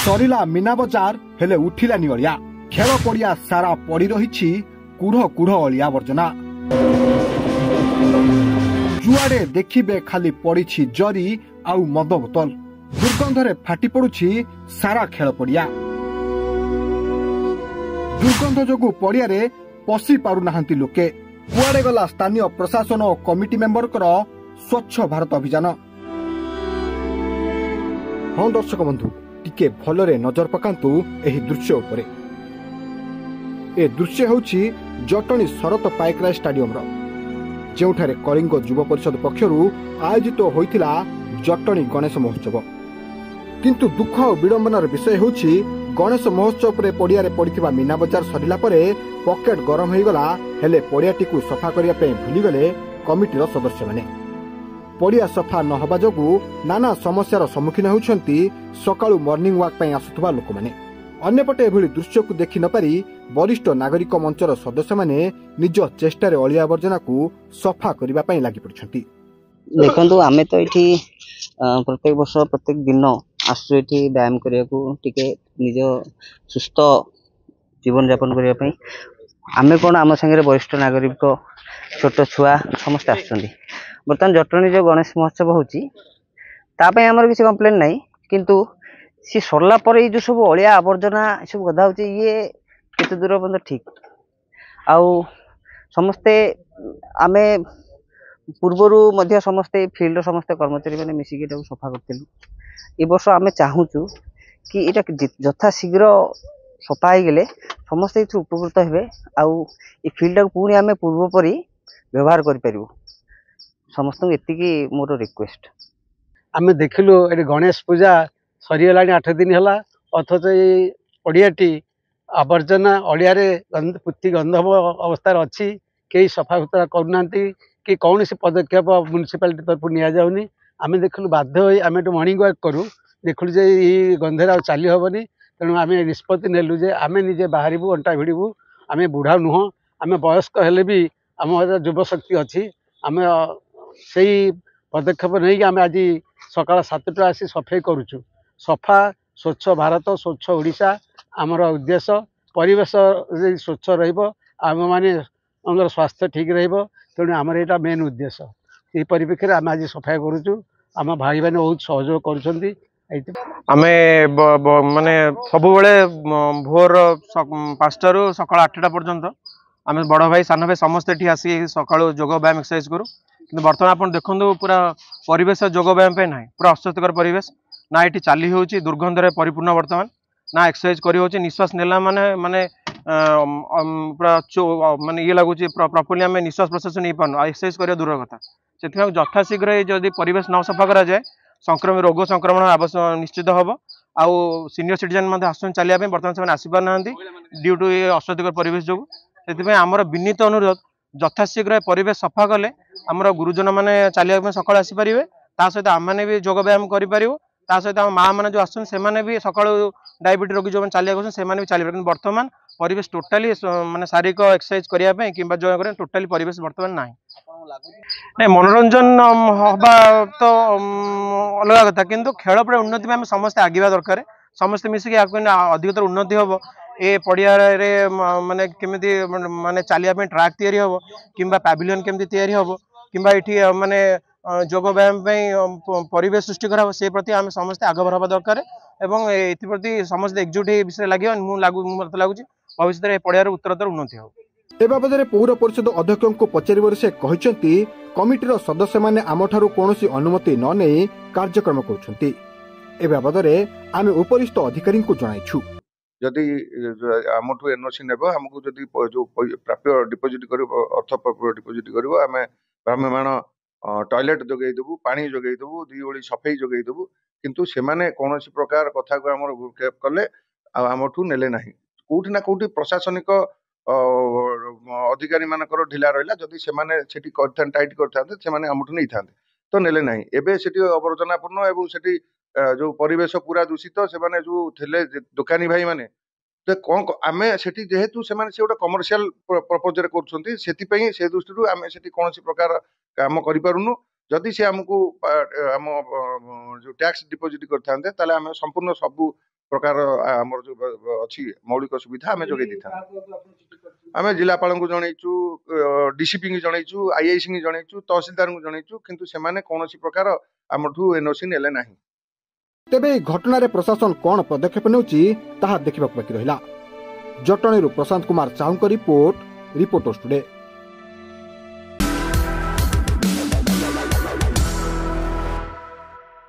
सरिला मीना बजार हेले उठिलानी अलिया खेल पड़िया सारा पड़ी रही कुढ़ कुढ़ अलिया आवर्जना जुआड़े देखिबे खाली पड़ी जरी आउ मद बोतल दुर्गंधरे फाटी पड़ुछि सारा खेल पड़िया। दुर्गंध जोगु पड़िया पशि पारु नाहंती लोके कुआड़े गला स्थानीय प्रशासन और कमिटी मेंबर स्वच्छ भारत अभियान। हाँ दर्शक बंधु टिके भलरे नजर पकांतु एही दृश्य उपरे। ए दृश्य होछि जटणी शरत पाइकराय स्टाडियम रो जेउठारे कलिंग युव परिषद पक्षरु आयोजित होइतिला जटणी गणेश महोत्सव। किंतु दुख और विडंबनार विषय होछि गणेश महोत्सव परे पड़ियारे पड़िथिबा मीना बजार सरिला परे पॉकेट गरम होइगला हेले पड़ियाटीकु सफा करिया पे भूलीगले कमिटीर सदस्य माने। पड़िया सफा नहबा जोगु नाना समस्यार सम्मुखीन होउछंती सकाळु मॉर्निंग वॉक पई आसुथबा लोक माने। अन्यपटे एभली दृश्य को देखि न पारी वरिष्ठ नागरिक मंचर सदस्य माने निज चेष्टारे अलिया आवर्जना को सफा करिबा पई लागि पड़छंती। देखंतु आमे तो एठी प्रत्येक वर्ष प्रत्येक दिन आसु एठी व्यायाम करिया को टिके निज सुस्थ जीवन यापन करिया पई आमे कोन आम संगे वरिष्ठ नागरिक छोट छुआ समस्त आछंती। बर्तमान जटणी जो गणेश महोत्सव होची तापे हमर किसी कंप्लेन नहीं, किंतु सी सरला पर ये जो सब अलिया आवर्जना सब गदा होची ये केते दूर बंद ठीक आउ समस्ते आमे पूर्वरु मध्य समस्ते फील्ड समस्ते कर्मचारी माने मिसिके एटा सफा करथिलु। ए वर्ष आमे चाहूचु कि एटा यथा शीघ्र सफा हो गले समस्ते उपकृत हेबे आउ ए फील्ड को पुणी आमे पूर्व परी व्यवहार करि परिबो। समस्त एतिकी मोर रिक्वेस्ट। आमे देखिलु ए गणेश पूजा सरीगला 8 दिन है अथच ये पड़ियाटी आवर्जना अलियारे पुति गंधम अवस्था अच्छी कई सफा सुतरा करना कि कौन सी पदक्षेप म्युनिसिपालिटी तरफ नि आमे देखिलु बाध्य होई आमे मॉर्निंग वॉक करूँ देखलु जे ये गंधेर चली हेनी तेणु आम निष्पत्ति नेलु जे आमे निजे बाहरबू अंटा भिड़बू आमे बुढ़ा नुह आमे वयस्क हेले भी आम युव शक्ति अच्छी आमे से पदक्षेप नहीं आम आज सकाल 7 आसी सफाई करुचु। सफा स्वच्छ भारत स्वच्छ ओडिशा आमर उद्देश्य परिवेश स्वच्छ रम माने स्वास्थ्य ठीक तेणु आमर यहाँ मेन उद्देश्य ये परिप्रेक्षी आम आज सफाई करुचु। आम भाई मैंने बहुत सहयोग करुँच आमे माने सब बेले भोर 5 रु सकाल 8टा पर्यंत आमे बड़ भाई सान भाई समस्त एठी आसी सकाळ योग व्यायाम एक्सरसाइज करू। कि बर्तमान आप देखो पूरा परिवेश योग व्यायाम पे ना पूरा अस्वस्थकर परिवेश ना ये चली हो दुर्गंधरे परिपूर्ण बर्तमान ना एक्सरसाइज कर निश्वास नेला माने माने पूरा माने ये लगुच प्रॉपर्ली आम निश्वास प्रश्वास नहीं पार्न एक्सरसाइज करा दूर कथा से यथाशीघ्र जदि परिवेश न सफा करा जाए संक्रमित रोग संक्रमण आवश्यक निश्चित हम आउ सीनियर सिटीजन आसन चलिए बर्तमान से आसीपार ना ड्यू टू ये अस्वस्थकर परिवेश जो से आमर विनीत अनुरोध यथाशीघ्र परिवेश सफा कले आमर गुरुजन मैंने चलिया सकाल आसीपर सहित आम मैंने भी योग व्यायाम करूँ सहित आम माँ मैंने जो आसने भी सका डायबिटी रोगी जो चलिए से भी चलिए बर्तमान परिवेश टोटाली माने शारीरिक एक्सरसाइज करने कि जो टोटाली परिवेश बर्तमान ना नहीं मनोरंजन हवा तो अलग कथा किंतु खेल पर उन्नति में आम समस्त आगे दरकार समस्त मिसिक अधिकतर उन्नति हम ए पड़िया माने केमिति माने चलिया ट्रैक तैयारी हम कि पैविलियन केमिति तैयारी हम कि माने योग व्यायाम परिवेश सृष्टि करा से प्रति आम समस्त आग बढ़ा दरकार एवं एप्रति समस्त एकजुट विषय लगे मत लगुच भविष्य पड़ियार उत्तरोत्तर उन्नति हो। ए बाबद पौर परिषद अध्यक्ष को पचार से कहते कमिटीर सदस्य मैंने आमठारू कौन अनुमति न नहीं कार्यक्रम करुछंती। ए बाबद आम उपरिस्थ अधिकारी को जणाइछु जदि आमठू एनओसी नेब हमको जदि जो प्राप्य डिपोजिट कर अर्थ प्राप्य डिपोजिट कर आम भ्राम्यमाण टॉयलेट जोगे देबू पानी जोगे देबू दी ओली सफाई जोगे देबू किंतु से माने कौन प्रकार कथा को आमर भूक्षेप कले आमठू नेले नाही कोठी ना कोठी प्रशासनिक अधिकारी मानकर ढिला रहिला जदि से माने सेठी करथान टाइट करथांते से माने आमठू नै थांते तो नेले नाही एबे सेठी अवर्जनापूर्ण एवं सेठी जो परिवेश पूरा दूषित से माने जो थिले दुकानी भाई माने तो कौन आम से जेहेतु से गोटे कमर्शियल प्रपोज कर दृष्टि आम से कौन प्रकार काम करूँ जदि से आमको आम जो टैक्स डिपोजिट करते आम संपूर्ण सबू प्रकार आमर जो अच्छी मौलिक सुविधा आम जोगे दी था आम जिलापाल को जनईचु डीसीपी की जनईचु आईआईसी की जनईचु तहसीलदार को जनईचु किंतु सेमाने कौनसी प्रकार आमठू एनओसी नेले नाही। तेबे एही घटनारे प्रशासन कौन पदक्षेप नेउची ताहा देखिबाक बाकी रहिला। जटणीरू Prashant Kumar साहूଙ୍କ report reporters today.